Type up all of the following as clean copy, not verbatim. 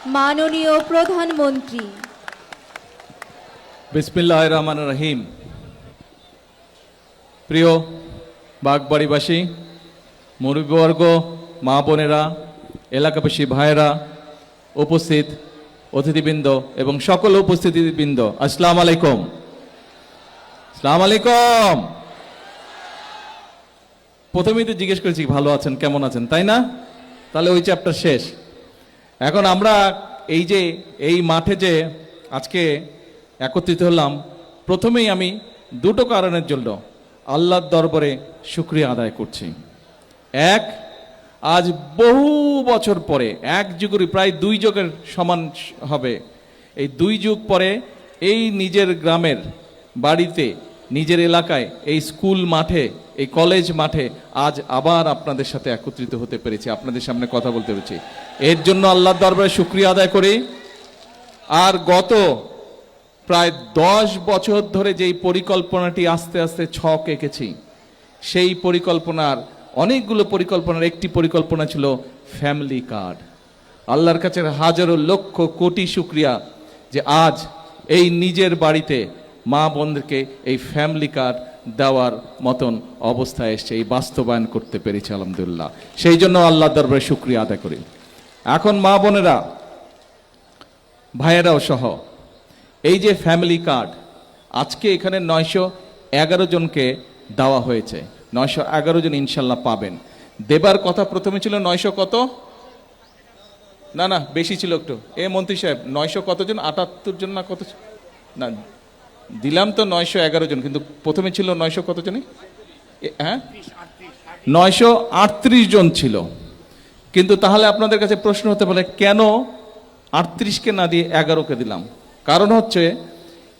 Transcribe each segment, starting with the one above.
মাননীয় প্রধানমন্ত্রী। বিসমিল্লাহির রহমানির রহিম। প্রিয় বাগবাড়িবাসী, মুরব্বীবর্গ, মা বোনেরা, এলাকাবাসী ভাইয়েরা, উপস্থিত অতিথিবৃন্দ এবং সকল উপস্থিতিবৃন্দ, আসসালামু আলাইকুম। আসসালামু আলাইকুম। প্রথমেই তো জিজ্ঞেস করেছি ভালো আছেন, কেমন আছেন, তাই না? তাহলে ওই চ্যাপ্টার শেষ। এখন আমরা এই মাঠে যে আজকে একত্রিত হলাম, প্রথমেই আমি দুটো কারণের জন্য আল্লাহর দরবারে শুকরিয়া আদায় করছি। এক, আজ বহু বছর পরে, এক যুগের প্রায় 2 যুগের সমান হবে, এই 2 যুগ পরে এই নিজের গ্রামের বাড়িতে, নিজের এলাকায়, এই স্কুল মাঠে, এই কলেজ মাঠে আজ আবার আপনাদের সাথে একত্রিত হতে পেরেছি, আপনাদের সামনে কথা বলতে পেরেছি। এর জন্য আল্লাহর দরবারে শুকরিয়া আদায় করি। আর গত প্রায় 10 বছর ধরে যেই পরিকল্পনাটি আস্তে আস্তে ছক এঁকেছি, সেই পরিকল্পনার অনেকগুলো পরিকল্পনার একটি পরিকল্পনা ছিল ফ্যামিলি কার্ড। আল্লাহর কাছে হাজারো লক্ষ কোটি শুকরিয়া যে আজ এই নিজের বাড়িতে মা বোনদেরকে এই ফ্যামিলি কার্ড দেওয়ার মতন অবস্থায় এসছে, এই বাস্তবায়ন করতে পেরেছি আলহামদুলিল্লাহ। সেই জন্য আল্লাহর দরবারে শুকরিয়া আদায় করি। এখন মা বোনেরা, ভাইয়েরাও সহ এই যে ফ্যামিলি কার্ড আজকে এখানে 911 জনকে দেওয়া হয়েছে। 911 জন ইনশাল্লাহ পাবেন। দেবার কথা প্রথমে ছিল 900 কত, না বেশি ছিল একটু। মন্ত্রী সাহেব 900 কত জন, 78 জন না কত? না, দিলাম তো 911 জন, কিন্তু প্রথমে ছিল 900 কত জনই? হ্যাঁ, 938 জন ছিল। কিন্তু তাহলে আপনাদের কাছে প্রশ্ন হতে পারে, কেন 38কে না দিয়ে 11কে দিলাম? কারণ হচ্ছে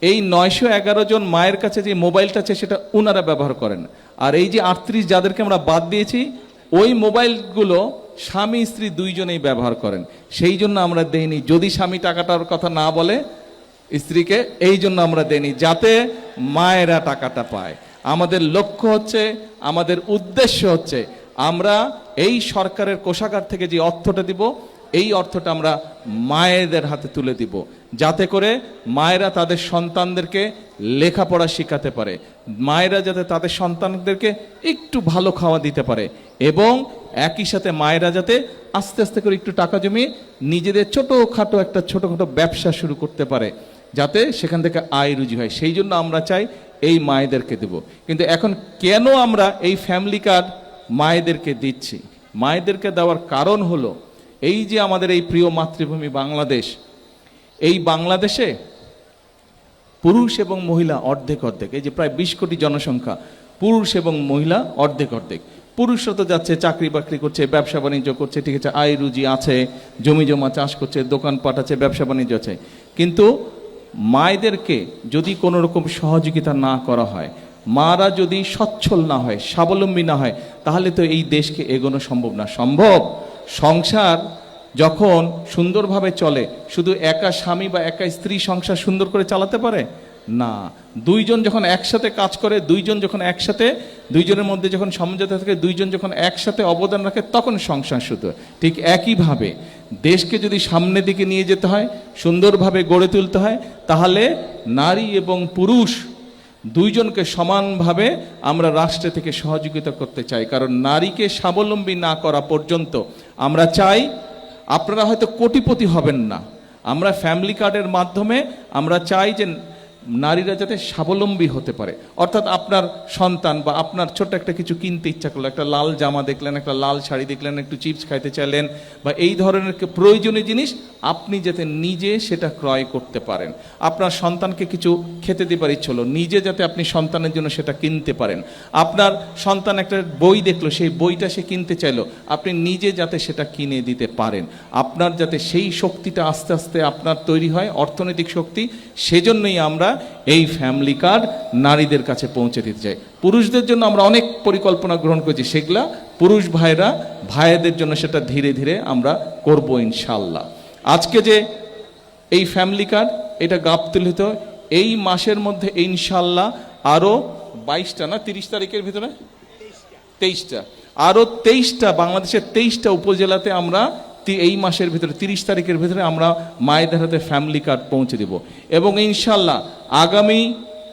এই 911 জন মায়ের কাছে যে মোবাইলটা আছে সেটা ওনারা ব্যবহার করেন, আর এই যে 38 যাদেরকে আমরা বাদ দিয়েছি ওই মোবাইলগুলো স্বামী স্ত্রী দুইজনেই ব্যবহার করেন। সেই জন্য আমরা দেইনি। যদি স্বামী টাকাটার কথা না বলে স্ত্রীকে, এই জন্য আমরা দেইনি, যাতে মায়েরা টাকাটা পায়। আমাদের লক্ষ্য হচ্ছে, আমাদের উদ্দেশ্য হচ্ছে, আমরা এই সরকারের কোষাগার থেকে যে অর্থটা দিব, এই অর্থটা আমরা মায়েদের হাতে তুলে দিব, যাতে করে মায়েরা তাদের সন্তানদেরকে লেখাপড়া শেখাতে পারে, মায়েরা যাতে তাদের সন্তানদেরকে একটু ভালো খাওয়া দিতে পারে, এবং একই সাথে মায়েরা যাতে আস্তে আস্তে করে একটু টাকা জমিয়ে নিজেদের ছোটোখাটো একটা ছোটোখাটো ব্যবসা শুরু করতে পারে, যাতে সেখান থেকে আয় রুজি হয়। সেই জন্য আমরা চাই এই মায়েদেরকে দেব। কিন্তু এখন কেন আমরা এই ফ্যামিলি কার্ড মায়েদেরকে দিচ্ছি? মায়েদেরকে দেওয়ার কারণ হলো, এই যে আমাদের এই প্রিয় মাতৃভূমি বাংলাদেশ, এই বাংলাদেশে পুরুষ এবং মহিলা অর্ধেক অর্ধেক। এই যে প্রায় 20 কোটি জনসংখ্যা, পুরুষ এবং মহিলা অর্ধেক অর্ধেক। পুরুষরা তো যাচ্ছে, চাকরি বাকরি করছে, ব্যবসা বাণিজ্য করছে, ঠিক আছে, আয় রুজি আছে, জমি জমা চাষ করছে, দোকানপাট আছে, ব্যবসা বাণিজ্য আছে। কিন্তু মায়েদেরকে যদি কোনো রকম সহযোগিতা না করা হয়, মারা যদি সচ্ছল না হয়, স্বাবলম্বী না হয়, তাহলে তো এই দেশকে এগোনো সম্ভব না। সংসার যখন সুন্দরভাবে চলে, শুধু একা স্বামী বা একা স্ত্রী সংসার সুন্দর করে চালাতে পারে না। দুইজন যখন একসাথে কাজ করে, দুইজন যখন একসাথে, দুইজনের মধ্যে যখন সমঝোতা থাকে, দুইজন যখন একসাথে অবদান রাখে, তখন সংসার শুধু। ঠিক একইভাবে দেশকে যদি সামনের দিকে নিয়ে যেতে হয়, সুন্দরভাবে গড়ে তুলতে হয়, তাহলে নারী এবং পুরুষ দুইজনকে সমানভাবে আমরা রাষ্ট্র থেকে সহযোগিতা করতে চাই। কারণ নারীকে স্বাবলম্বী না করা পর্যন্ত আমরা চাই, আপনারা হয়তো কোটিপতি হবেন না, আমরা ফ্যামিলি কার্ডের মাধ্যমে আমরা চাই যে নারীরা যাতে স্বাবলম্বী হতে পারে। অর্থাৎ আপনার সন্তান বা আপনার ছোট্ট একটা কিছু কিনতে ইচ্ছা করলো, একটা লাল জামা দেখলেন, একটা লাল শাড়ি দেখলেন, একটু চিপস খাইতে চাইলেন, বা এই ধরনের প্রয়োজনীয় জিনিস আপনি যাতে নিজে সেটা ক্রয় করতে পারেন। আপনার সন্তানকে কিছু খেতে দেবার ইচ্ছে হলো, নিজে যাতে আপনি সন্তানের জন্য সেটা কিনতে পারেন। আপনার সন্তান একটা বই দেখলো, সেই বইটা সে কিনতে চাইলো, আপনি নিজে যাতে সেটা কিনে দিতে পারেন। আপনার যাতে সেই শক্তিটা আস্তে আস্তে আপনার তৈরি হয়, অর্থনৈতিক শক্তি। সেজন্যই আমরা এই ফ্যামিলি কার্ড নারীদের কাছে পৌঁছে দিতে চাই। পুরুষদের জন্য আমরা অনেক পরিকল্পনা গ্রহণ করেছি, সেগুলা পুরুষ ভাইদের জন্য সেটা ধীরে ধীরে আমরা করব ইনশাল্লাহ। আজকে যে এই ফ্যামিলি কার্ড, এটা গাবতলীতে এই মাসের মধ্যে ইনশাল্লাহ আরো 22টা না 30 তারিখের ভিতরে 23টা, আরো 23টা, বাংলাদেশের 23টা উপজেলাতে আমরা এই মাসের ভিতরে 30 তারিখের ভিতরে আমরা মায়েদের হাতে ফ্যামিলি কার্ড পৌঁছে দিব। এবং ইনশাল্লাহ আগামী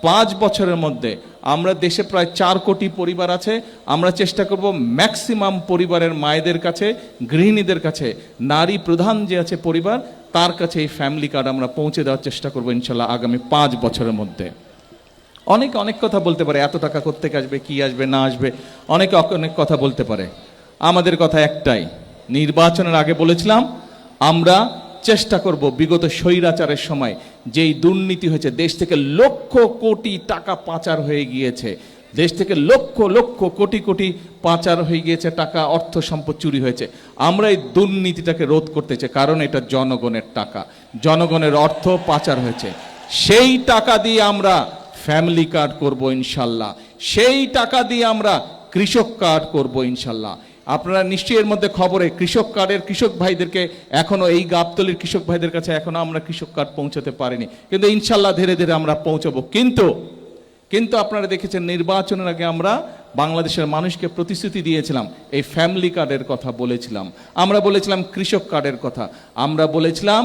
5 বছরের মধ্যে আমরা দেশে প্রায় 4 কোটি পরিবার আছে, আমরা চেষ্টা করব ম্যাক্সিমাম পরিবারের মায়েদের কাছে, গৃহিণীদের কাছে, নারী প্রধান যে আছে পরিবার তার কাছে এই ফ্যামিলি কার্ড আমরা পৌঁছে দেওয়ার চেষ্টা করবো ইনশাল্লাহ আগামী 5 বছরের মধ্যে। অনেকে অনেক কথা বলতে পারে, এত টাকা কোত্থেকে আসবে, কি আসবে না আসবে, অনেকে অনেক কথা বলতে পারে। আমাদের কথা একটাই, নির্বাচনের আগে বলেছিলাম আমরা চেষ্টা করব বিগত স্বৈরাচারের সময় যেই দুর্নীতি হয়েছে, দেশ থেকে লক্ষ কোটি টাকা পাচার হয়ে গিয়েছে, দেশ থেকে লক্ষ লক্ষ কোটি কোটি পাচার হয়ে গিয়েছে, টাকা অর্থ সম্পদ চুরি হয়েছে, আমরা এই দুর্নীতিটাকে রোধ করতে চাই। কারণ এটা জনগণের টাকা, জনগণের অর্থ পাচার হয়েছে। সেই টাকা দিয়ে আমরা ফ্যামিলি কার্ড করব ইনশাল্লাহ, সেই টাকা দিয়ে আমরা কৃষক কার্ড করব ইনশাল্লাহ। আপনারা নিশ্চয়ই এর মধ্যে খবরে কৃষক কার্ডের কৃষক ভাইদেরকে এখনো এই গাবতলীর কৃষক ভাইদের কাছে এখনো আমরা কৃষক কার্ড পৌঁছাতে পারিনি, কিন্তু ইনশাল্লাহ ধীরে ধীরে আমরা পৌঁছাবো। কিন্তু আপনারা দেখেছেন নির্বাচনের আগে আমরা বাংলাদেশের মানুষকে প্রতিশ্রুতি দিয়েছিলাম, এই ফ্যামিলি কার্ডের কথা বলেছিলাম, আমরা বলেছিলাম কৃষক কার্ডের কথা, আমরা বলেছিলাম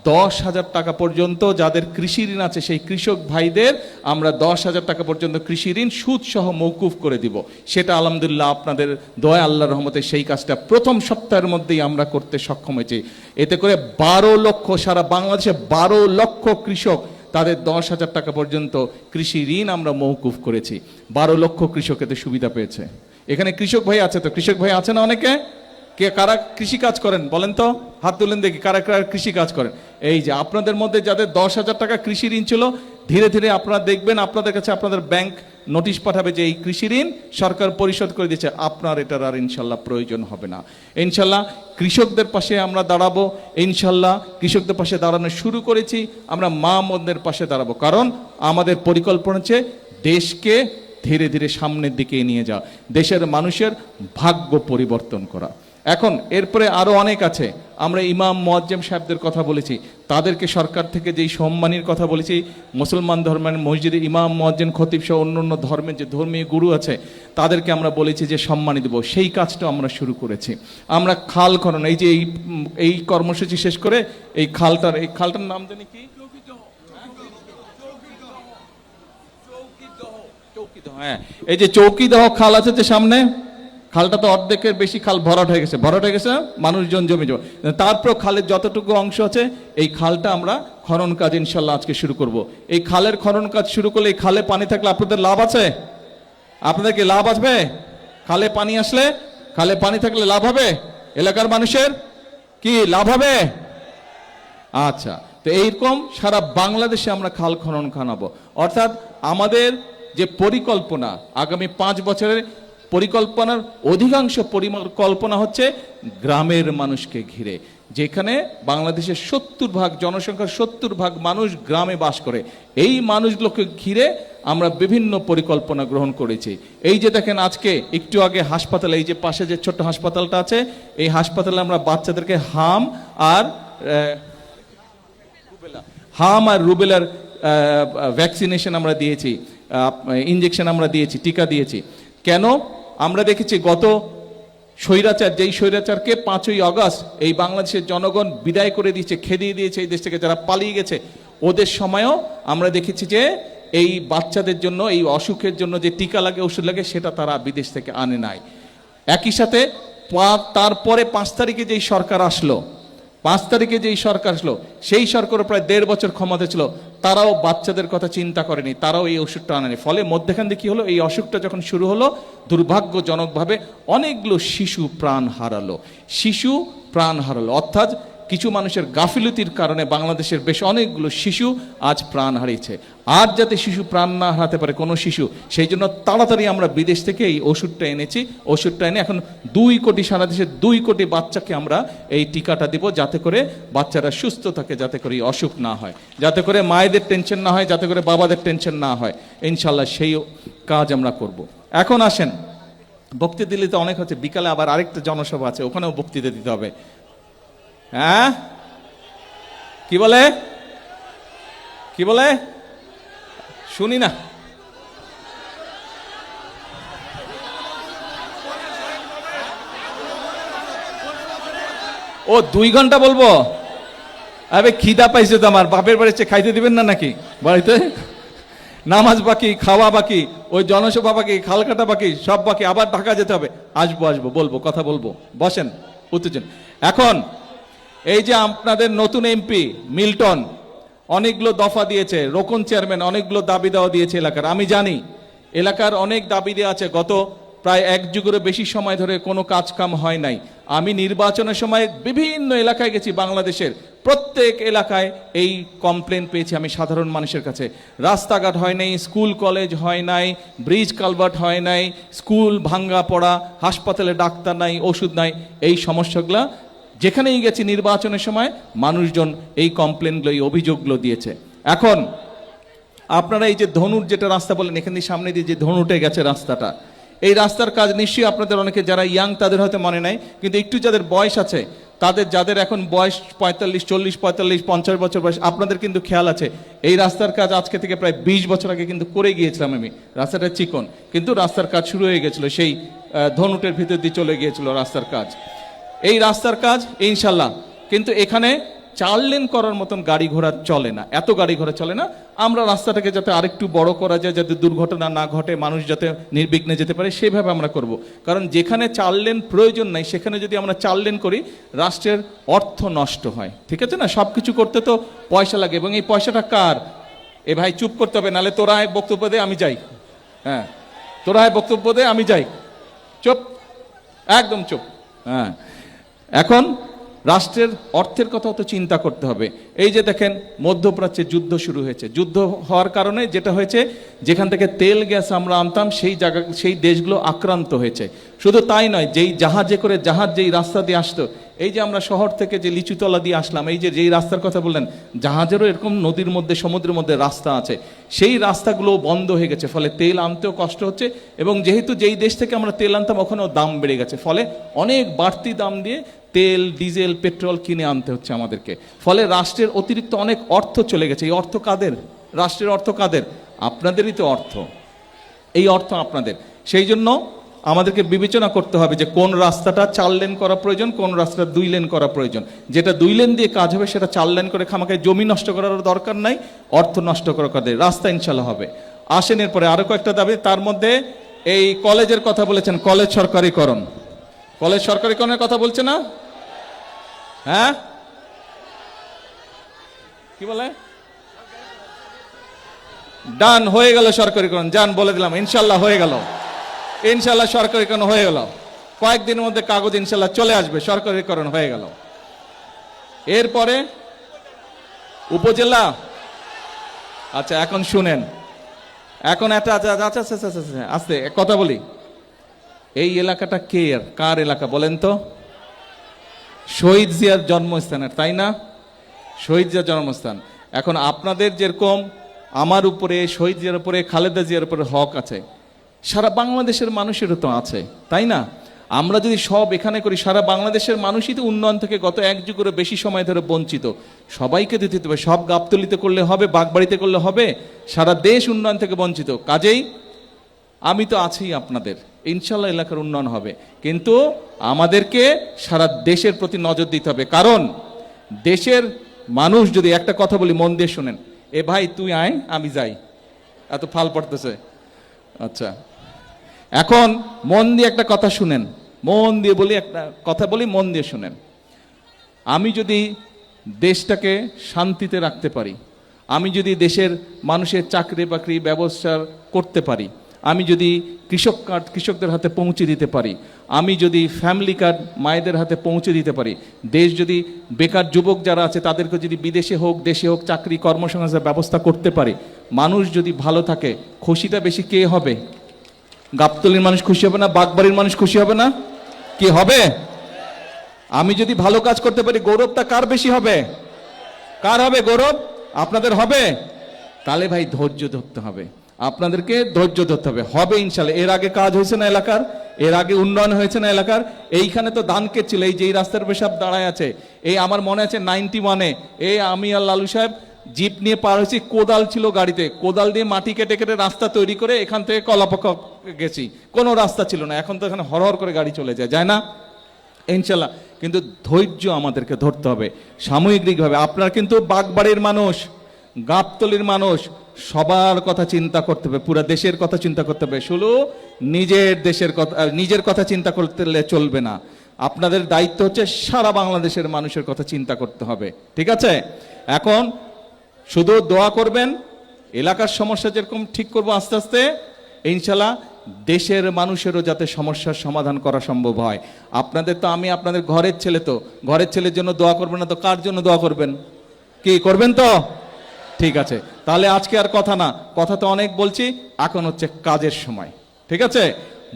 10,000 টাকা পর্যন্ত যাদের কৃষি ঋণ আছে সেই কৃষক ভাইদের আমরা 10,000 টাকা পর্যন্ত কৃষি ঋণ সুদ সহ মৌকুফ করে দিব। সেটা আলহামদুলিল্লাহ আপনাদের দয়া, আল্লাহর রহমতে সেই কাজটা প্রথম সপ্তাহের মধ্যেই আমরা করতে সক্ষম হয়েছি। এতে করে 12 লক্ষ, সারা বাংলাদেশে 12 লক্ষ কৃষক তাদের 10,000 টাকা পর্যন্ত কৃষি ঋণ আমরা মৌকুফ করেছি। 12 লক্ষ কৃষক এতে সুবিধা পেয়েছে। এখানে কৃষক ভাই আছে তো, কৃষক ভাই আছে না অনেকে? কে কারা কৃষি কাজ করেন বলেন তো, হাত তুলেন দেখি কারা কারা কৃষি কাজ করেন। এই যে আপনাদের মধ্যে যাদের 10,000 টাকা কৃষি ঋণ ছিল, ধীরে ধীরে আপনারা দেখবেন আপনাদের কাছে আপনাদের ব্যাংক নোটিশ পাঠাবে যে এই কৃষি ঋণ সরকার পরিশোধ করে দিচ্ছে, আপনার এটার আর ইনশাল্লাহ প্রয়োজন হবে না। ইনশাল্লাহ কৃষকদের পাশে আমরা দাঁড়াবো, ইনশাল্লাহ কৃষকদের পাশে দাঁড়ানো শুরু করেছি, আমরা মা বোনদের পাশে দাঁড়াবো। কারণ আমাদের পরিকল্পনা হচ্ছে দেশকে ধীরে ধীরে সামনের দিকে নিয়ে যাওয়া, দেশের মানুষের ভাগ্য পরিবর্তন করা। এখন এরপরে আরো অনেক আছে, আমরা ইমাম মুয়াজ্জিম সাহেবদের কথা বলেছি, তাদেরকে সরকার থেকে যেই সম্মানের কথা বলেছি, মুসলমান ধর্মের মসজিদে ইমাম মুয়াজ্জিন খতিব সহ অন্য ধর্মের যে ধর্মীয় গুরু আছে তাদেরকে আমরা বলেছি যে সম্মানী দেব, সেই কাজটা আমরা শুরু করেছি। আমরা খাল খনন, এই যে এই কর্মসূচি শেষ করে এই খালটার নাম জানি কি, হ্যাঁ এই যে চৌকিদহ খাল আছে যে সামনে, খালটা তো অর্ধেকের বেশি খাল ভরাট হয়ে গেছে, মানুষজন জমি জমা, তারপর খালের যতটুকু অংশ আছে এই খালটা আমরা খনন কাজ ইনশাল্লাহ আজকে শুরু করব। এই খালের খনন কাজ শুরু করলে এই খালে পানি থাকলে আপনাদের লাভ আছে? আপনাদের কি লাভ আসবে? খালে পানি আসলে, খালে পানি থাকলে লাভ হবে? এলাকার মানুষের কি লাভ হবে? আচ্ছা, তো এইরকম সারা বাংলাদেশে আমরা খাল খনন খানাবো। অর্থাৎ আমাদের যে পরিকল্পনা আগামী 5 বছরের পরিকল্পনার অধিকাংশ পরিকল্পনা হচ্ছে গ্রামের মানুষকে ঘিরে, যেখানে বাংলাদেশের 70% জনসংখ্যার 70% মানুষ গ্রামে বাস করে। এই মানুষগুলোকে ঘিরে আমরা বিভিন্ন পরিকল্পনা গ্রহণ করেছি। এই যে দেখেন আজকে একটু আগে হাসপাতালে, এই যে পাশে যে ছোট্ট হাসপাতালটা আছে, এই হাসপাতালে আমরা বাচ্চাদেরকে হাম আর রুবেলার ভ্যাকসিনেশন আমরা দিয়েছি, ইনজেকশন আমরা দিয়েছি, টিকা দিয়েছি। কেন? আমরা দেখেছি গত যেই স্বৈরাচারকে 5ই আগস্ট এই বাংলাদেশের জনগণ বিদায় করে দিয়েছে, খেদিয়ে দিয়েছে এই দেশ থেকে, যারা পালিয়ে গেছে, ওদের সময়ও আমরা দেখেছি যে এই বাচ্চাদের জন্য, এই অসুখের জন্য যে টিকা লাগে, ওষুধ লাগে, সেটা তারা বিদেশ থেকে আনে নাই। একই সাথে তারপরে 5 তারিখে যেই সরকার আসলো, সেই সরকারও প্রায় 1.5 বছর ক্ষমতা ছিল, তারাও বাচ্চাদের কথা চিন্তা করেনি, তারাও এই ওষুধটা আনেনি। ফলে মধ্যখান দিয়ে কি হলো, এই অসুখটা যখন শুরু হলো, দুর্ভাগ্যজনকভাবে অনেকগুলো শিশু প্রাণ হারালো। অর্থাৎ কিছু মানুষের গাফিলতির কারণে বাংলাদেশের বেশ অনেকগুলো শিশু আজ প্রাণ হারিয়েছে। আর যাতে শিশু প্রাণ না হারাতে পারে কোনো শিশু, সেই জন্য তাড়াতাড়ি আমরা বিদেশ থেকে এই ওষুধটা এনেছি। ওষুধটা এনে এখন 2 কোটি, সারা দেশের 2 কোটি বাচ্চাকে আমরা এই টিকাটা দিব, যাতে করে বাচ্চারা সুস্থ থাকে, যাতে করে অসুখ না হয়, যাতে করে মায়েদের টেনশন না হয়, যাতে করে বাবাদের টেনশন না হয়। ইনশাল্লাহ সেই কাজ আমরা করব। এখন আসেন, বক্তৃতা দিলে তো অনেক হচ্ছে, বিকালে আবার আরেকটা জনসভা আছে, ওখানেও বক্তৃতা দিতে হবে। হ্যাঁ, কি বলে শুনি না। ও 2 ঘন্টা বলবো? আরে খিদা পাইছে তো আমার, বাপের বাড়িতে খাইতে দিবেন না নাকি বাড়িতে? নামাজ বাকি, খাওয়া বাকি, ওই জনসভা বাকি, খালকাটা বাকি, সব বাকি, আবার ঢাকা যেতে হবে। আসবো বলবো, কথা বলবো, বসেন উত্তেজন। এখন এই যে আপনাদের নতুন এমপি মিল্টন অনেকগুলো দফা দিয়েছে, রোকন চেয়ারম্যান অনেকগুলো দাবি দেওয়া দিয়েছে এলাকার। আমি জানি এলাকার অনেক দাবি দেওয়া আছে, গত প্রায় 1 যুগেরও বেশি সময় ধরে কোনো কাজ কাম হয় নাই। আমি নির্বাচনের সময় বিভিন্ন এলাকায় গেছি, বাংলাদেশের প্রত্যেক এলাকায় এই কমপ্লেন পেয়েছি আমি সাধারণ মানুষের কাছে। রাস্তাঘাট হয় নাই, স্কুল কলেজ হয় নাই, ব্রিজ কালভার্ট হয় নাই, স্কুল ভাঙ্গা পড়া, হাসপাতালে ডাক্তার নাই, ওষুধ নাই। এই সমস্যাগুলো যেখানেই গেছি নির্বাচনের সময় মানুষজন এই কমপ্লেনগুলো, এই অভিযোগগুলো দিয়েছে। এখন আপনারা এই যে ধনুর যেটা রাস্তা বলেন, এখান দিয়ে সামনে দিয়ে যে ধনুটে গেছে রাস্তাটা, এই রাস্তার কাজ নিশ্চয়ই আপনাদের অনেকে যারা ইয়াং তাদের হয়তো মনে নাই, কিন্তু একটু যাদের বয়স আছে, যাদের এখন বয়স 45, 40, 45, 50 বছর বয়স, আপনাদের কিন্তু খেয়াল আছে এই রাস্তার কাজ আজকে থেকে প্রায় 20 বছর আগে কিন্তু করে গিয়েছিলাম আমি। রাস্তাটা চিকন, কিন্তু রাস্তার কাজ শুরু হয়ে গেছিল, সেই ধনুটের ভিতর দিয়ে চলে গিয়েছিল রাস্তার কাজ। এই রাস্তার কাজ ইনশাল্লাহ, কিন্তু এখানে 4 লেন করার মতন গাড়ি ঘোড়া চলে না, এত গাড়ি ঘোড়া চলে না। আমরা রাস্তাটাকে যাতে আরেকটু বড় করা যায়, যাতে দুর্ঘটনা না ঘটে, মানুষ যাতে নির্বিঘ্নে যেতে পারে, সেভাবে আমরা করব। কারণ যেখানে 4 লেন প্রয়োজন নাই, সেখানে যদি আমরা 4 লেন করি, রাষ্ট্রের অর্থ নষ্ট হয়। ঠিক আছে না? সব কিছু করতে তো পয়সা লাগে, এবং এই পয়সাটা কার? এ ভাই চুপ করতে হবে, নাহলে তোরা বক্তব্য দে আমি যাই। হ্যাঁ, তোরা বক্তব্য দে আমি যাই। চুপ, একদম চুপ। হ্যাঁ, এখন রাষ্ট্রের অর্থের কথাও তো চিন্তা করতে হবে। এই যে দেখেন মধ্যপ্রাচ্যে যুদ্ধ শুরু হয়েছে, যুদ্ধ হওয়ার কারণে যেটা হয়েছে, যেখান থেকে তেল গ্যাস আমরা আনতাম সেই দেশগুলো আক্রান্ত হয়েছে। শুধু তাই নয়, যেই রাস্তা দিয়ে আসতো, এই যে আমরা শহর থেকে যে লিচুতলা দিয়ে আসলাম, এই যেই রাস্তার কথা বললেন, জাহাজেরও এরকম নদীর মধ্যে, সমুদ্রের মধ্যে রাস্তা আছে, সেই রাস্তাগুলো বন্ধ হয়ে গেছে। ফলে তেল আনতেও কষ্ট হচ্ছে, এবং যেহেতু যেই দেশ থেকে আমরা তেল আনতাম ওখানেও দাম বেড়ে গেছে, ফলে অনেক বাড়তি দাম দিয়ে তেল, ডিজেল, পেট্রোল কিনে আনতে হচ্ছে আমাদেরকে। ফলে রাষ্ট্রের অতিরিক্ত অনেক অর্থ চলে গেছে। এই অর্থ কাদের? রাষ্ট্রের অর্থ কাদের? আপনাদেরই তো অর্থ, এই অর্থ আপনাদের। সেই জন্য আমাদেরকে বিবেচনা করতে হবে যে কোন রাস্তাটা 4 লেন করা প্রয়োজন, কোন রাস্তাটা 2 লেন করা প্রয়োজন। যেটা 2 লেন দিয়ে কাজ হবে সেটা 4 লেন করে খামাখায় জমি নষ্ট করার দরকার নাই, অর্থ নষ্ট করার কাজে রাস্তা ইনশাল্লাহ হবে। আসেন এরপরে আরো কয়েকটা দাবি, তার মধ্যে এই কলেজের কথা বলেছেন, কলেজ সরকারিকরণ। কলেজ সরকারিকরণের কথা বলছে না? হ্যাঁ, কি বলে? ডান, হয়ে গেল সরকারিকরণ। যান, বলে দিলাম ইনশাল্লাহ হয়ে গেল, ইনশাল্লাহ সরকারিকরণ হয়ে গেল। কয়েকদিনের মধ্যে কাগজ ইনশাল্লাহ চলে আসবে, সরকারিকরণ হয়ে গেল। এরপরে উপজেলা। আচ্ছা, এখন শুনেন, এখন একটা আস্তে কথা বলি। এই এলাকাটা কার এলাকা বলেন তো? শহীদ জিয়ার জন্মস্থানের, তাই না? শহীদ জিয়ার জন্মস্থান। এখন আপনাদের যেরকম আমার উপরে, শহীদ জিয়ার উপরে, খালেদা জিয়ার উপরে হক আছে, সারা বাংলাদেশের মানুষেরও তো আছে, তাই না? আমরা যদি সব এখানে করি, সারা বাংলাদেশের মানুষই তো উন্নয়ন থেকে গত 1 যুগেরও বেশি সময় ধরে বঞ্চিত। সবাইকে দিতে হবে, সব গাবতলিতে করলে হবে, বাগবাড়িতে করলে হবে? সারা দেশ উন্নয়ন থেকে বঞ্চিত। কাজেই আমি তো আছি আপনাদের, ইনশাল্লাহ এলাকার উন্নয়ন হবে, কিন্তু আমাদেরকে সারা দেশের প্রতি নজর দিতে হবে। কারণ দেশের মানুষ যদি, একটা কথা বলি মন দিয়ে শুনেন, এ ভাই তুই আয় আমি যাই, এত ফাল পড়তেছে। আচ্ছা, এখন মন দিয়ে একটা কথা শুনেন, মন দিয়ে বলি, একটা কথা বলি, মন দিয়ে শুনেন। আমি যদি দেশটাকে শান্তিতে রাখতে পারি, আমি যদি দেশের মানুষের চাকরি বাকরি ব্যবস্থা করতে পারি, আমি যদি কৃষক কার্ড কৃষকদের হাতে পৌঁছে দিতে পারি, আমি যদি ফ্যামিলি কার্ড মায়েদের হাতে পৌঁছে দিতে পারি, দেশ যদি বেকার যুবক যারা আছে তাদেরকে যদি বিদেশে হোক দেশে হোক চাকরি কর্মসংস্থানের ব্যবস্থা করতে পারি, মানুষ যদি ভালো থাকে, খুশিটা বেশি কে হবে? গাবতলীর মানুষ খুশি হবে না? বাগবাড়ির মানুষ খুশি হবে না? কি হবে? আমি যদি ভালো কাজ করতে পারি, গৌরবটা কার বেশি হবে? কার হবে গৌরব? আপনাদের হবে? তাহলে ভাই ধৈর্য ধরতে হবে, আপনাদেরকে ধৈর্য ধরতে হবে। হবে ইনশাল্লাহ। এর আগে কাজ হয়েছে না এলাকার? এর আগে উন্নয়ন হয়েছে না এলাকার? এইখানে তো ধান ক্ষেত ছিল, এই যে এই রাস্তার উপরে সব দাঁড়ায় আছে। এই আমার মনে আছে 91-এ এই আমি আর লালু সাহেব জিপ নিয়ে পার হয়েছি, কোদাল ছিল গাড়িতে, কোদাল দিয়ে মাটি কেটে কেটে রাস্তা তৈরি করে এখান থেকে কলাপাকা গেছি, কোনো রাস্তা ছিল না। এখন তো এখানে হরহর করে গাড়ি চলে যায়, যায় না? ইনশাল্লাহ। কিন্তু ধৈর্য আমাদেরকে ধরতে হবে সাময়িকভাবে। আপনারা কিন্তু বাগবাড়ির মানুষ, গাবতলির মানুষ, সবার কথা চিন্তা করতে হবে, পুরো দেশের কথা চিন্তা করতে হবে। শুধু নিজের কথা চিন্তা করতে চলবে না। আপনাদের দায়িত্ব হচ্ছে সারা বাংলাদেশের মানুষের কথা চিন্তা করতে হবে, ঠিক আছে? এখন শুধু দোয়া করবেন, এলাকার সমস্যা যেরকম ঠিক করবো আস্তে আস্তে, ইনশাল্লাহ দেশের মানুষেরও যাতে সমস্যার সমাধান করা সম্ভব হয়। আপনাদের তো, আমি আপনাদের ঘরের ছেলে, তো ঘরের ছেলের জন্য দোয়া করবেন না তো কার জন্য দোয়া করবেন? কি করবেন তো? ঠিক আছে, তাহলে আজকে আর কথা না, কথা তো অনেক বলছি, এখন হচ্ছে কাজের সময়, ঠিক আছে?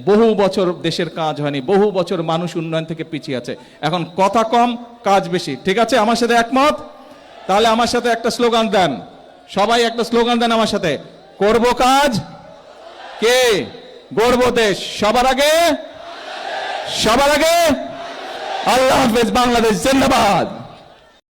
বহু বছর দেশের কাজ হয়নি, বহু বছর মানুষ উন্নয়ন থেকে পিছিয়ে আছে, এখন কথা কম কাজ বেশি, ঠিক আছে? আমার সাথে একমত? তাহলে আমার সাথে একটা স্লোগান দেন, সবাই একটা স্লোগান দেন আমার সাথে, করব কাজ, কে গড়ব দেশ, সবার আগে, সবার আগে। আল্লাহ হাফেজ, বাংলাদেশ জিন্দাবাদ।